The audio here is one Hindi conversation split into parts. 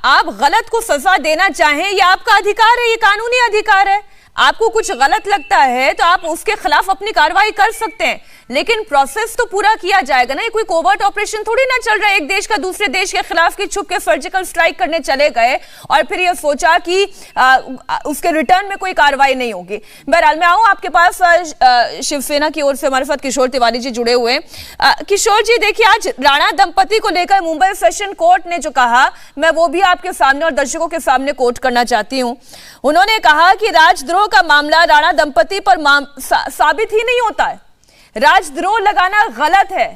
आप गलत को सजा देना चाहें, ये आपका अधिकार है, ये कानूनी अधिकार है। आपको कुछ गलत लगता है तो आप उसके खिलाफ अपनी कार्रवाई कर सकते हैं, लेकिन प्रोसेस तो पूरा किया जाएगा ना। ये कोई कोवर्ट ऑपरेशन थोड़ी ना चल रहा है, एक देश का दूसरे देश के खिलाफ की छुप के सर्जिकल स्ट्राइक करने चले गए और फिर ये सोचा कि उसके रिटर्न में कोई कार्रवाई नहीं होगी। बहरहाल मैं आऊं आपके पास, शिवसेना की ओर से हमारे साथ किशोर तिवारी जी जुड़े हुए हैं। किशोर जी देखिए, आज राणा दंपति को लेकर मुंबई सेशन कोर्ट ने जो कहा, मैं वो भी आपके सामने और दर्शकों के सामने कोट करना चाहती हूं। उन्होंने कहा कि राजद्रोह का मामला राणा दंपति पर साबित ही नहीं होता है, राजद्रोह लगाना गलत है।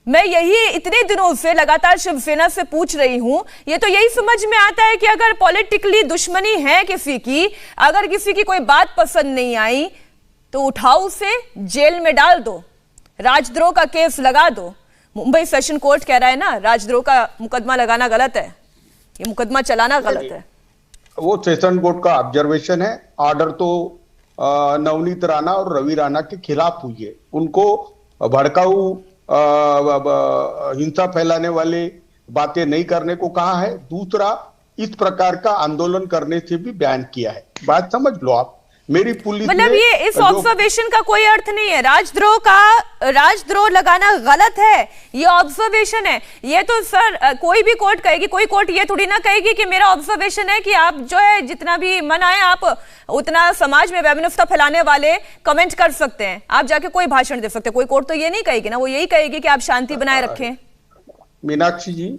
मैं यही इतने दिनों से लगातार शिवसेना से पूछ रही हूं, ये तो यही समझ में आता है कि अगर पॉलिटिकली दुश्मनी है किसी की, अगर किसी की कोई बात पसंद नहीं आई तो उठाओ उसे, जेल में डाल दो, राजद्रोह का केस लगा दो। मुंबई सेशन कोर्ट कह रहा है ना, राजद्रोह का मुकदमा लगाना गलत है, ये मुकदमा चलाना गलत है। वो सेशन कोर्ट का ऑब्जर्वेशन है। ऑर्डर तो नवनीत राणा और रवि राणा के खिलाफ हुई है। उनको भड़काऊ हिंसा फैलाने वाले बातें नहीं करने को कहा है। दूसरा, इस प्रकार का आंदोलन करने से भी बैन किया है। बात समझ लो आप, मेरी पुलिस मतलब ये इस ऑब्जर्वेशन का कोई अर्थ नहीं है। राजद्रोह लगाना गलत है, ये ऑब्जर्वेशन है। ये तो सर कोई भी कोर्ट कहेगी, कोई कोर्ट ये थोड़ी ना कहेगी कि मेरा ऑब्जर्वेशन है कि आप जो है जितना भी मन आए आप उतना समाज में वैमनस्यता फैलाने वाले कमेंट कर सकते हैं, आप जाके कोई भाषण दे सकते हैं। कोई कोर्ट तो ये नहीं कहेगी ना, वो यही कहेगी कि आप शांति बनाए रखें। मीनाक्षी जी,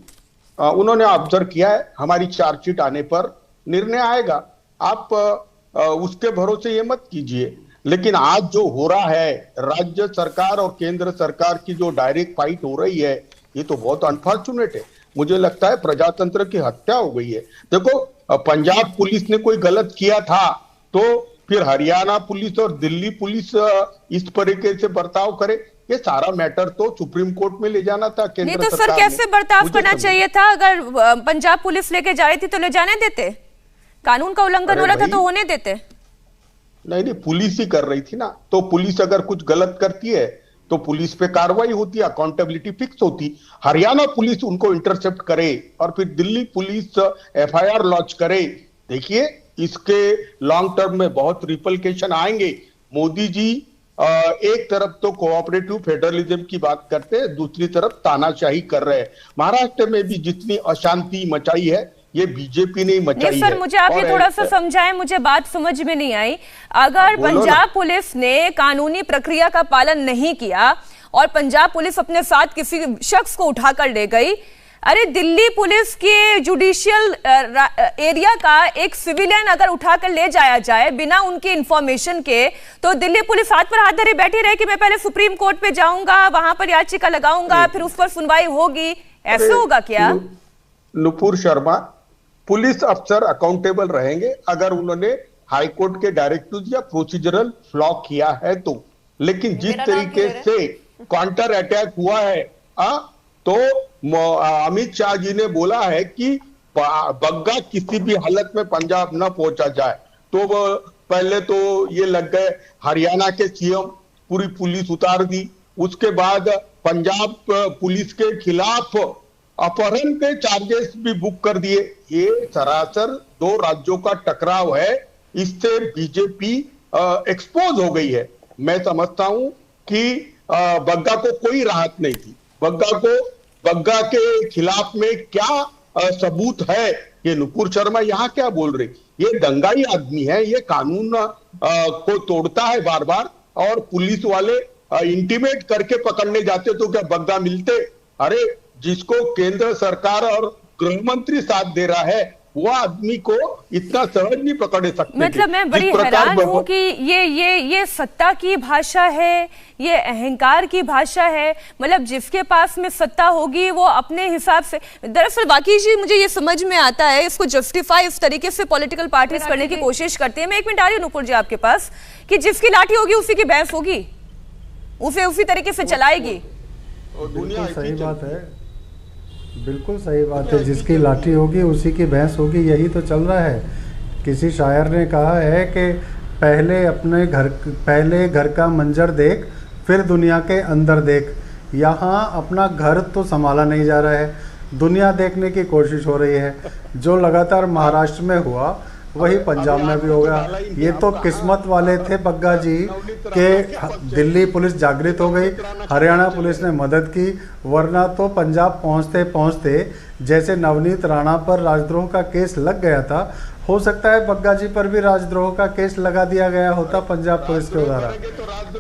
उन्होंने ऑब्जर्व किया है, हमारी चार्जशीट आने पर निर्णय आएगा। आप उसके भरोसे ये मत कीजिए। लेकिन आज जो हो रहा है, राज्य सरकार और केंद्र सरकार की जो डायरेक्ट फाइट हो रही है, ये तो बहुत अनफॉर्चुनेट है। मुझे लगता है प्रजातंत्र की हत्या हो गई है। देखो, पंजाब पुलिस ने कोई गलत किया था तो फिर हरियाणा पुलिस और दिल्ली पुलिस इस तरीके से बर्ताव करे, ये सारा मैटर तो सुप्रीम कोर्ट में ले जाना था केंद्र सरकार। नहीं तो सर कैसे बर्ताव करना चाहिए था? अगर पंजाब पुलिस लेके जा रही थी तो ले जाने देते, कानून का उल्लंघन हो रहा था तो होने देते। नहीं, पुलिस ही कर रही थी ना। तो पुलिस अगर कुछ गलत करती है तो पुलिस पे कार्रवाई होती है, अकाउंटेबिलिटी फिक्स होती। हरियाणा पुलिस उनको इंटरसेप्ट करे और फिर दिल्ली पुलिस एफआईआर लॉन्च करे। देखिए, इसके लॉन्ग टर्म में बहुत रिपल्केशन आएंगे। मोदी जी एक तरफ तो कोऑपरेटिव फेडरलिज्म की बात करते हैं, दूसरी तरफ तानाशाही कर रहे हैं। महाराष्ट्र में भी जितनी अशांति मचाई है, ये बीजेपी ने मचाई है। सर मुझे आप ये थोड़ा सा समझाएं, मुझे बात समझ में नहीं आई। अगर पंजाब पुलिस ने कानूनी प्रक्रिया का पालन नहीं किया और पंजाब पुलिस अपने साथ किसी शख्स को उठाकर ले गई, अरे दिल्ली पुलिस के जुडिशियल एरिया का एक सिविलियन अगर उठाकर ले जाया जाए बिना उनकी इंफॉर्मेशन के, तो दिल्ली पुलिस हाथ पर हाथ धरे बैठी रहे कि मैं पहले सुप्रीम कोर्ट पे जाऊंगा, वहां पर याचिका लगाऊंगा, फिर उस पर सुनवाई होगी। ऐसे होगा क्या? नुपुर शर्मा, पुलिस अफसर अकाउंटेबल रहेंगे अगर उन्होंने हाईकोर्ट के डायरेक्टिव या प्रोसीजरल फ्लॉ किया है तो। लेकिन जिस तरीके से काउंटर अटैक हुआ है, तो अमित शाह जी ने बोला है कि बग्गा किसी भी हालत में पंजाब न पहुंचा जाए, तो पहले तो ये लग गए हरियाणा के सीएम, पूरी पुलिस उतार दी। उसके बाद पंजाब पुलिस के खिलाफ अपहरण के चार्जेस भी बुक कर दिए। ये सरासर दो राज्यों का टकराव है, इससे बीजेपी एक्सपोज हो गई है। मैं समझता हूं कि बग्गा को कोई राहत नहीं थी। बग्गा के खिलाफ में क्या सबूत है, ये नुपुर शर्मा यहाँ क्या बोल रही? ये दंगाई आदमी है, ये कानून को तोड़ता है बार बार, और पुलिस वाले इंटीमेट करके पकड़ने जाते तो क्या बग्गा मिलते? अरे जिसको केंद्र सरकार और गृह मंत्री साथ दे रहा है, वो आदमी को इतना सहज नहीं पकड़ सकते। मतलब मैं बड़ी हैरान हूं कि ये सत्ता की भाषा है, ये अहंकार की भाषा है। मतलब जिसके पास में सत्ता होगी वो अपने हिसाब से, दरअसल बाकी जी मुझे ये समझ में आता है, इसको जस्टिफाई इस तरीके से पॉलिटिकल पार्टीज करने की कोशिश करते हैं। मैं एक मिनट आ रही हूं नुपुर जी आपके पास, कि जिसकी लाठी होगी उसी की भैंस होगी, उसे उसी तरीके से चलाएगी। सही बात है, बिल्कुल सही बात है। जिसकी लाठी होगी उसी की भैंस होगी, यही तो चल रहा है। किसी शायर ने कहा है कि पहले घर का मंजर देख, फिर दुनिया के अंदर देख। यहाँ अपना घर तो संभाला नहीं जा रहा है, दुनिया देखने की कोशिश हो रही है। जो लगातार महाराष्ट्र में हुआ वही पंजाब में भी होगा। ये तो किस्मत वाले थे बग्गा जी के दिल्ली पुलिस जागृत हो गई, हरियाणा पुलिस ने मदद की, वरना तो पंजाब पहुंचते पहुंचते जैसे नवनीत राणा पर राजद्रोह का केस लग गया था, हो सकता है बग्गा जी पर भी राजद्रोह का केस लगा दिया गया होता पंजाब पुलिस के द्वारा।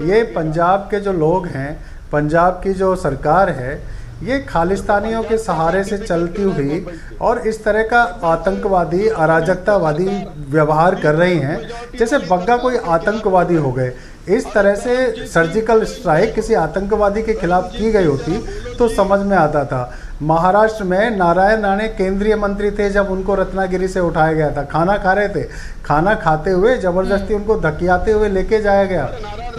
ये पंजाब के जो लोग हैं, पंजाब की जो सरकार है, ये खालिस्तानियों के सहारे से चलती हुई और इस तरह का आतंकवादी अराजकतावादी व्यवहार कर रही हैं, जैसे बग्गा कोई आतंकवादी हो गए। इस तरह से सर्जिकल स्ट्राइक किसी आतंकवादी के खिलाफ की गई होती तो समझ में आता था। महाराष्ट्र में नारायण राणे केंद्रीय मंत्री थे जब उनको रत्नागिरी से उठाया गया था, खाना खा रहे थे, खाना खाते हुए जबरदस्ती उनको धकियाते हुए लेके जाया गया।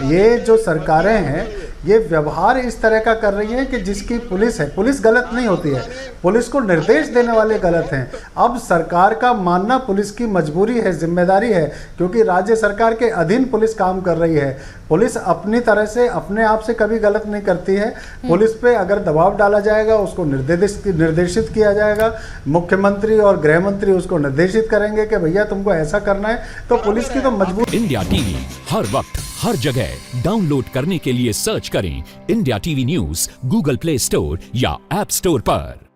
ये जो सरकारें हैं ये व्यवहार इस तरह का कर रही है कि जिसकी पुलिस है, पुलिस गलत नहीं होती है, पुलिस को निर्देश देने वाले गलत हैं। अब सरकार का मानना पुलिस की मजबूरी है, जिम्मेदारी है, क्योंकि राज्य सरकार के अधीन पुलिस काम कर रही है। पुलिस अपनी तरह से अपने आप से कभी गलत नहीं करती है। पुलिस पे अगर दबाव डाला जाएगा, उसको निर्देशित किया जाएगा, मुख्यमंत्री और गृह मंत्री उसको निर्देशित करेंगे कि भैया तुमको ऐसा करना है, तो पुलिस की तो मजबूरी। इंडिया टीवी हर वक्त हर जगह डाउनलोड करने के लिए सर्च करें India TV news Google play store या ऐप स्टोर पर।